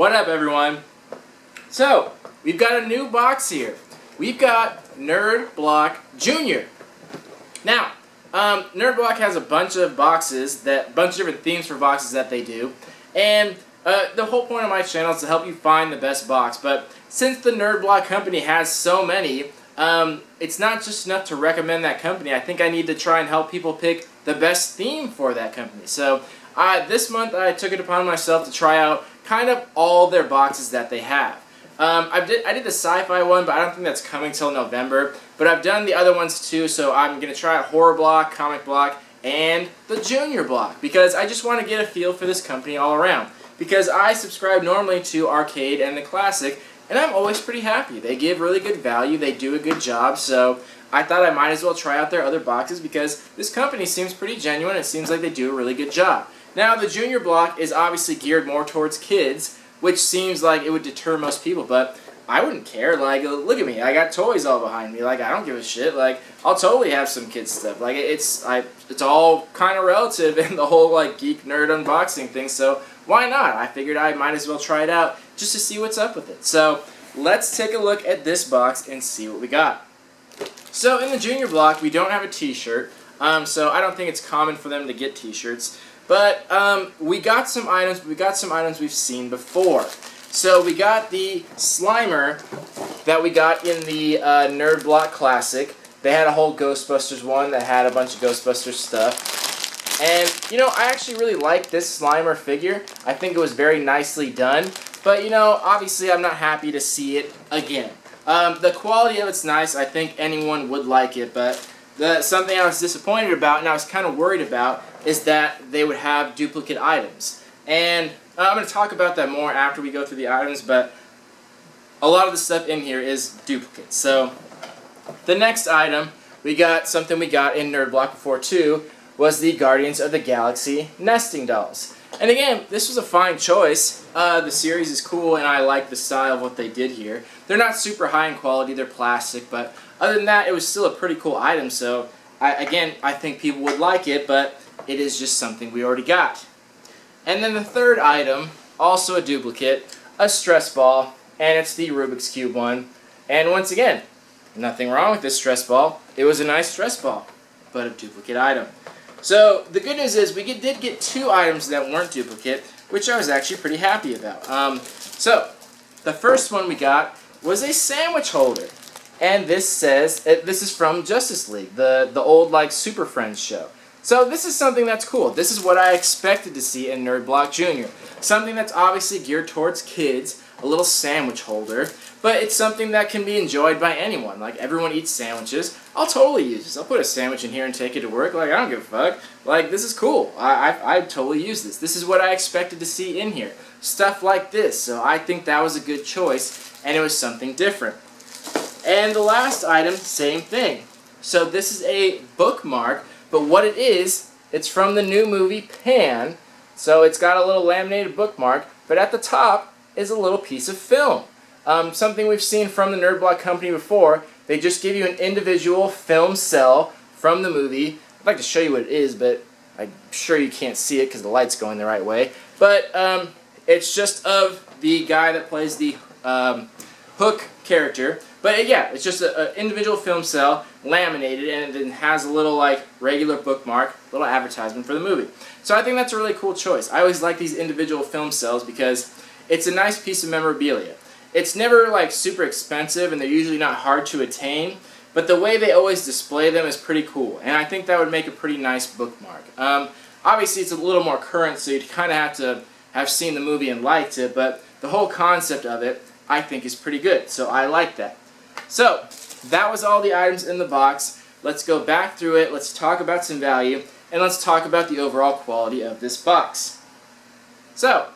What up, everyone? So, we've got a new box here. We've got Nerd Block Jr. Now, Nerd Block has a bunch of boxes, bunch of different themes for boxes that they do, and the whole point of my channel is to help you find the best box. But since the Nerd Block company has so many, it's not just enough to recommend that company. I think I need to try and help people pick the best theme for that company. So this month I took it upon myself to try out kind of all their boxes that they have. I did the sci-fi one, but I don't think that's coming till November. But I've done the other ones too, so I'm going to try out Horror Block, Comic Block, and the Junior Block, because I just want to get a feel for this company all around. Because I subscribe normally to Arcade and the Classic, and I'm always pretty happy. They give really good value, they do a good job, so I thought I might as well try out their other boxes because this company seems pretty genuine. It seems like they do a really good job. Now, the Junior Block is obviously geared more towards kids, which seems like it would deter most people, but I wouldn't care. Like, look at me, I got toys all behind me. Like, I don't give a shit. Like, I'll totally have some kids stuff. Like, it's all kind of relative in the whole like geek nerd unboxing thing. So why not? I figured I might as well try it out just to see what's up with it. So let's take a look at this box and see what we got. So in the Junior Block, we don't have a T-shirt. So I don't think it's common for them to get T-shirts. But we got some items. But we got some items we've seen before. So we got the Slimer that we got in the Nerd Block Classic. They had a whole Ghostbusters one that had a bunch of Ghostbusters stuff. And, you know, I actually really like this Slimer figure. I think it was very nicely done. But, you know, obviously I'm not happy to see it again. The quality of it's nice. I think anyone would like it. But something I was disappointed about and I was kind of worried about is that they would have duplicate items. And I'm going to talk about that more after we go through the items, but a lot of the stuff in here is duplicate. So the next item, we got something we got in Nerd Block before too, was the Guardians of the Galaxy nesting dolls. And again, this was a fine choice. The series is cool and I like the style of what they did here. They're not super high in quality, they're plastic, but other than that, it was still a pretty cool item. So I think people would like it, but it is just something we already got. And then the third item, also a duplicate, a stress ball, and it's the Rubik's Cube one. And once again, nothing wrong with this stress ball. It was a nice stress ball, but a duplicate item. So the good news is we did get two items that weren't duplicate, which I was actually pretty happy about. So the first one we got was a sandwich holder. And this says, this is from Justice League, the old like Super Friends show. So this is something that's cool. This is what I expected to see in Nerd Block Jr. Something that's obviously geared towards kids, a little sandwich holder, but it's something that can be enjoyed by anyone. Like, everyone eats sandwiches. I'll totally use this. I'll put a sandwich in here and take it to work. Like, I don't give a fuck. Like, this is cool. I'd totally use this. This is what I expected to see in here. Stuff like this. So I think that was a good choice, and it was something different. And the last item, same thing. So this is a bookmark. But what it is, it's from the new movie Pan, so it's got a little laminated bookmark, but at the top is a little piece of film. Something we've seen from the Nerd Block company before. They just give you an individual film cell from the movie. I'd like to show you what it is, but I'm sure you can't see it because the light's going the right way. But it's just of the guy that plays the Hook character. But yeah, it's just an individual film cell, laminated, and it has a little like regular bookmark, little advertisement for the movie. So I think that's a really cool choice. I always like these individual film cells because it's a nice piece of memorabilia. It's never like super expensive and they're usually not hard to attain, but the way they always display them is pretty cool, and I think that would make a pretty nice bookmark. Obviously it's a little more current, so you'd kind of have to have seen the movie and liked it, but the whole concept of it I think is pretty good, so I like that. So, that was all the items in the box. Let's go back through it, let's talk about some value, and let's talk about the overall quality of this box. So,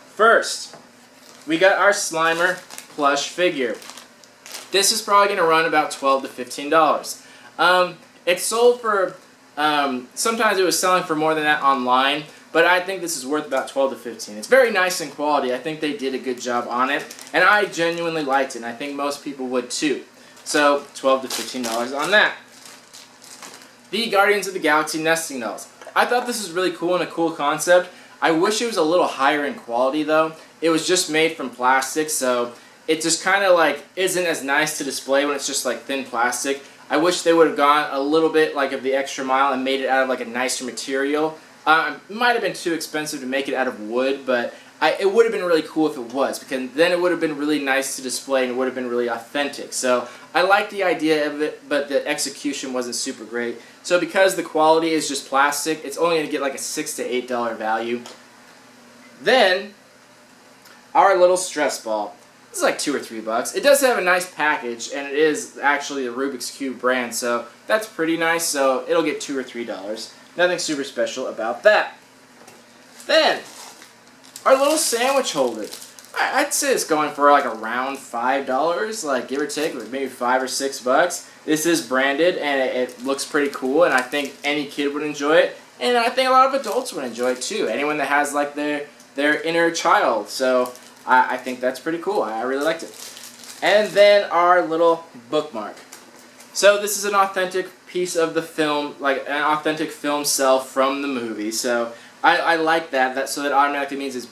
first, we got our Slimer plush figure. This is probably going to run about $12 to $15. It's sold for, sometimes it was selling for more than that online, but I think this is worth about $12 to $15. It's very nice in quality. I think they did a good job on it, and I genuinely liked it, and I think most people would too. So, $12 to $15 on that. The Guardians of the Galaxy nesting dolls. I thought this was really cool and a cool concept. I wish it was a little higher in quality though. It was just made from plastic, so it just kind of like isn't as nice to display when it's just like thin plastic. I wish they would have gone a little bit like of the extra mile and made it out of like a nicer material. It might have been too expensive to make it out of wood, but it would have been really cool if it was, because then it would have been really nice to display and it would have been really authentic. So I like the idea of it, but the execution wasn't super great. So because the quality is just plastic, it's only going to get like a $6 to $8 value. Then, our little stress ball. This is like $2 or $3. It does have a nice package, and it is actually the Rubik's Cube brand, so that's pretty nice. So it'll get $2 or $3. Nothing super special about that. Then, our little sandwich holder. I'd say it's going for like around $5, like give or take, like maybe $5 or $6. This is branded, and it looks pretty cool, and I think any kid would enjoy it, and I think a lot of adults would enjoy it too. Anyone that has like their inner child. So I think that's pretty cool. I really liked it. And then our little bookmark. So this is an authentic piece of the film, like an authentic film cell from the movie. So I like that. So that automatically means it's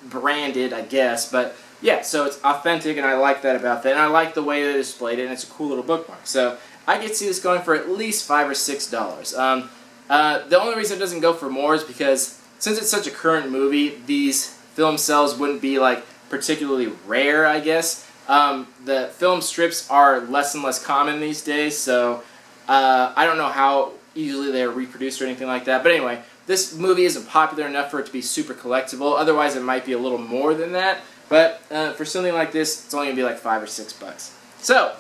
branded, I guess. But yeah, so it's authentic, and I like that about that. And I like the way they displayed it, and it's a cool little bookmark. So I could see this going for at least $5 or $6. The only reason it doesn't go for more is because since it's such a current movie, these film cells wouldn't be like particularly rare, I guess. The film strips are less and less common these days, so I don't know how easily they're reproduced or anything like that. But anyway, this movie isn't popular enough for it to be super collectible. Otherwise, it might be a little more than that. But for something like this, it's only going to be like $5 or $6. So,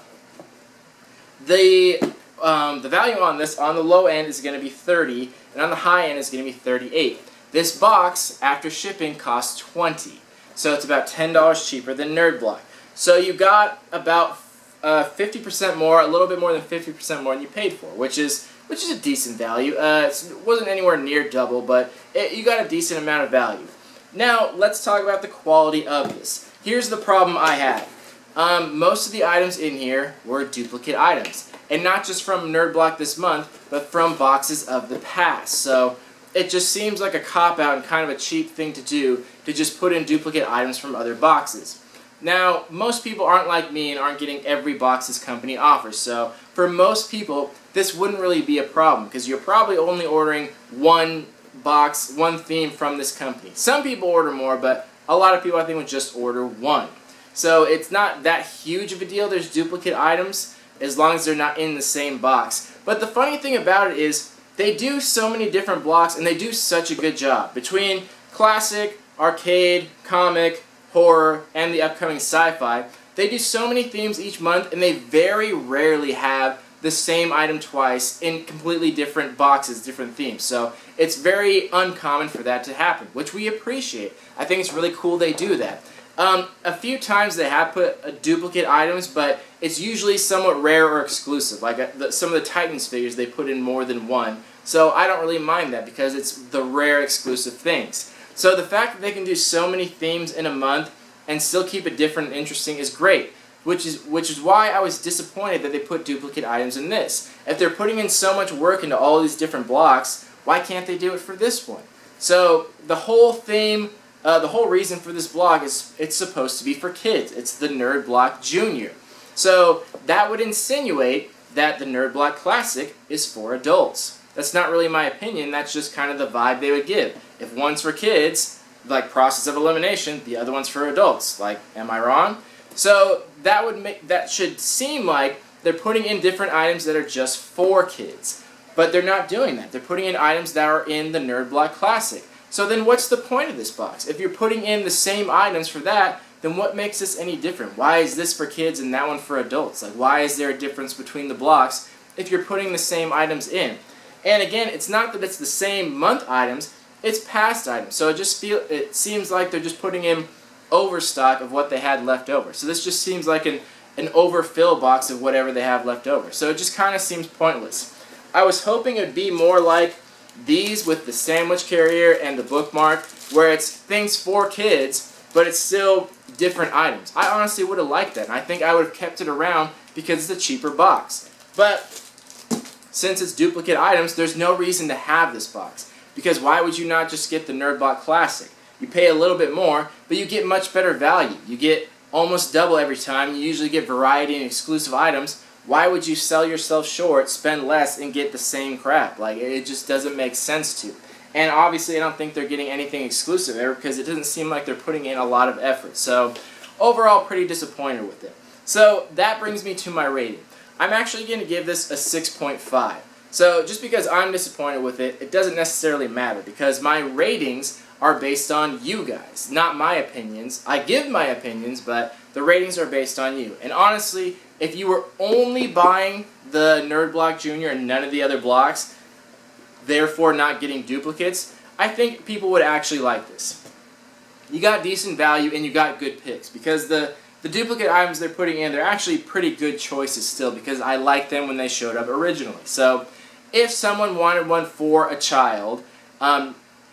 the value on this, on the low end, is going to be $30, and on the high end is going to be $38. This box, after shipping, costs $20. So it's about $10 cheaper than Nerd Block. So you got about 50% more, a little bit more than 50% more than you paid for, which is a decent value. It wasn't anywhere near double, but you got a decent amount of value. Now, let's talk about the quality of this. Here's the problem I had. Most of the items in here were duplicate items. And not just from Nerd Block this month, but from boxes of the past. So it just seems like a cop-out and kind of a cheap thing to do to just put in duplicate items from other boxes. Now, most people aren't like me and aren't getting every box this company offers, so for most people, this wouldn't really be a problem because you're probably only ordering one box, one theme from this company. Some people order more, but a lot of people I think would just order one. So it's not that huge of a deal. There's duplicate items as long as they're not in the same box. But the funny thing about it is they do so many different blocks and they do such a good job. Between classic, arcade, comic, horror, and the upcoming sci-fi, they do so many themes each month, and they very rarely have the same item twice in completely different boxes, different themes. So it's very uncommon for that to happen, which we appreciate. I think it's really cool they do that. A few times they have put duplicate items, but it's usually somewhat rare or exclusive. Like some of the Titans figures, they put in more than one. So I don't really mind that because it's the rare exclusive things. So the fact that they can do so many themes in a month and still keep it different and interesting is great. Which is why I was disappointed that they put duplicate items in this. If they're putting in so much work into all these different blocks, why can't they do it for this one? So the whole theme, the whole reason for this block is it's supposed to be for kids. It's the Nerd Block Junior. So that would insinuate that the Nerd Block Classic is for adults. That's not really my opinion, that's just kind of the vibe they would give. If one's for kids, like Process of Elimination, the other one's for adults. Like, am I wrong? So that should seem like they're putting in different items that are just for kids. But they're not doing that. They're putting in items that are in the Nerd Block Classic. So then what's the point of this box? If you're putting in the same items for that, then what makes this any different? Why is this for kids and that one for adults? Like, why is there a difference between the blocks if you're putting the same items in? And again, it's not that it's the same month items, it's past items. So it seems like they're just putting in overstock of what they had left over. So this just seems like an overfill box of whatever they have left over. So it just kind of seems pointless. I was hoping it would be more like these with the sandwich carrier and the bookmark, where it's things for kids, but it's still different items. I honestly would have liked that, and I think I would have kept it around because it's a cheaper box. But since it's duplicate items, there's no reason to have this box. because why would you not just get the Nerd Block Classic? You pay a little bit more, but you get much better value. You get almost double every time. You usually get variety and exclusive items. Why would you sell yourself short, spend less, and get the same crap? Like, it just doesn't make sense to. And obviously, I don't think they're getting anything exclusive ever because it doesn't seem like they're putting in a lot of effort. So, overall, pretty disappointed with it. So, that brings me to my rating. I'm actually going to give this a 6.5. So, just because I'm disappointed with it, it doesn't necessarily matter because my ratings are based on you guys, not my opinions. I give my opinions, but the ratings are based on you. And honestly, if you were only buying the Nerd Block Junior and none of the other blocks, therefore not getting duplicates, I think people would actually like this. You got decent value and you got good picks because the duplicate items they're putting in, they're actually pretty good choices still because I liked them when they showed up originally. So if someone wanted one for a child,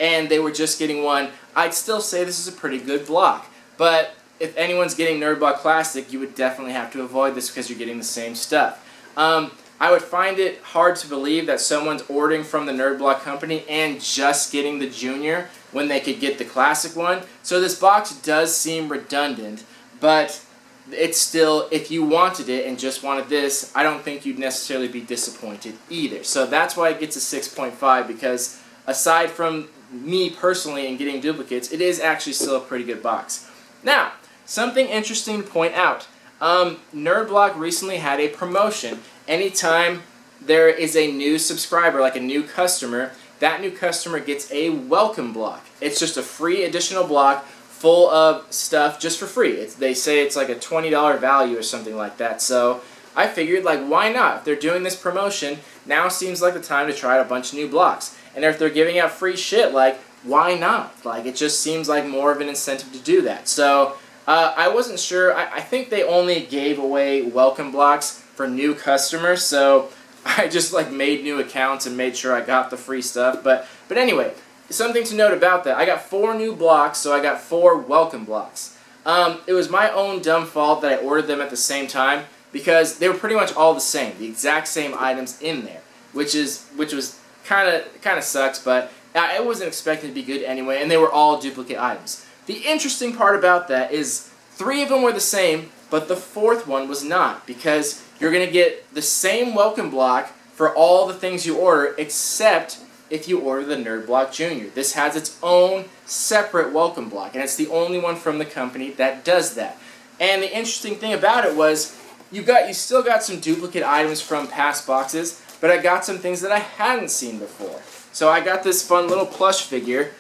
and they were just getting one, I'd still say this is a pretty good block. But if anyone's getting Nerd Block Classic, you would definitely have to avoid this because you're getting the same stuff. I would find it hard to believe that someone's ordering from the Nerd Block company and just getting the Junior when they could get the Classic one. So this box does seem redundant, but it's still, if you wanted it and just wanted this, I don't think you'd necessarily be disappointed either. So that's why it gets a 6.5 because aside from me personally and getting duplicates, it is actually still a pretty good box. Now, something interesting to point out. Nerd Block recently had a promotion. Anytime there is a new subscriber, like a new customer, that new customer gets a welcome block. It's just a free additional block full of stuff just for free. They say it's like a $20 value or something like that. So I figured, like, why not? If they're doing this promotion, now seems like the time to try out a bunch of new blocks. And if they're giving out free shit, like, why not? Like, it just seems like more of an incentive to do that. So, I wasn't sure. I think they only gave away welcome blocks for new customers, so I just, like, made new accounts and made sure I got the free stuff. But anyway, something to note about that. I got 4 new blocks, so I got 4 welcome blocks. It was my own dumb fault that I ordered them at the same time because they were pretty much all the same, the exact same items in there, which was kind of sucks, but I wasn't expecting to be good anyway, and they were all duplicate items. The interesting part about that is 3 of them were the same, but the 4th one was not, because you're going to get the same welcome block for all the things you order, except if you order the Nerd Block Junior. This has its own separate welcome block, and it's the only one from the company that does that. And the interesting thing about it was, you still got some duplicate items from past boxes, but I got some things that I hadn't seen before. So I got this fun little plush figure.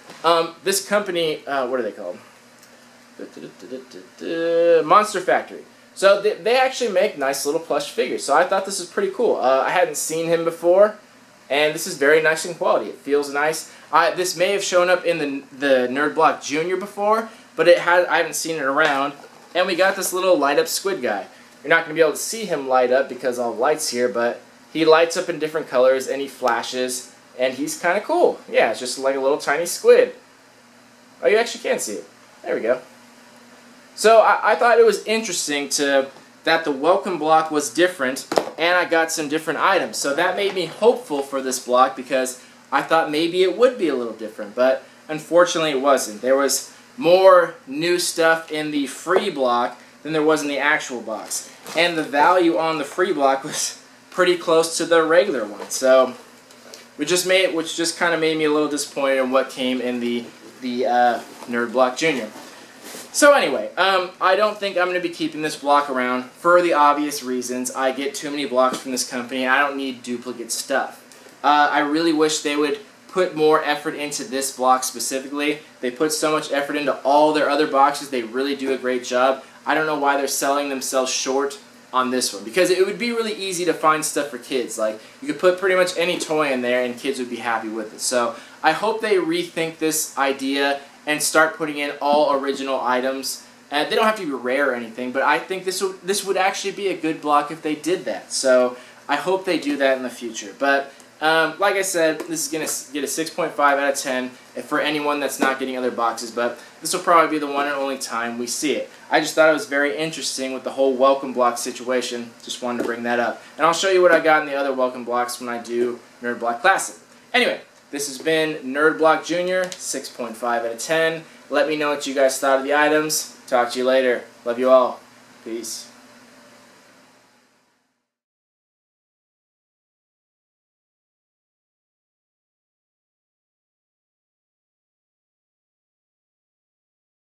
This company, what are they called? Monster Factory. So they actually make nice little plush figures. So I thought this was pretty cool. I hadn't seen him before, and this is very nice in quality. It feels nice. This may have shown up in the Nerd Block Junior before, but I haven't seen it around. And we got this little light up squid guy. You're not going to be able to see him light up because all the lights here, but he lights up in different colors and he flashes, and he's kind of cool. Yeah, it's just like a little tiny squid. Oh, you actually can see it. There we go. So I thought it was interesting that the welcome block was different, and I got some different items. So that made me hopeful for this block because I thought maybe it would be a little different, but unfortunately it wasn't. There was more new stuff in the free block than there was in the actual box. And the value on the free block was pretty close to the regular one. So which just kind of made me a little disappointed in what came in the Nerd Block Junior. So anyway, I don't think I'm going to be keeping this block around for the obvious reasons. I get too many blocks from this company, and I don't need duplicate stuff. I really wish they would put more effort into this block specifically. They put so much effort into all their other boxes. They really do a great job. I don't know why they're selling themselves short on this one, because it would be really easy to find stuff for kids. Like, you could put pretty much any toy in there and kids would be happy with it. So I hope they rethink this idea and start putting in all original items. And they don't have to be rare or anything, but I think this would actually be a good block if they did that. So I hope they do that in the future. But like I said, this is going to get a 6.5 out of 10 for anyone that's not getting other boxes, but this will probably be the one and only time we see it. I just thought it was very interesting with the whole welcome block situation. Just wanted to bring that up. And I'll show you what I got in the other welcome blocks when I do Nerd Block Classic. Anyway, This has been Nerd Block Jr., 6.5 out of 10. Let me know what you guys thought of the items. Talk to you later. Love you all. Peace.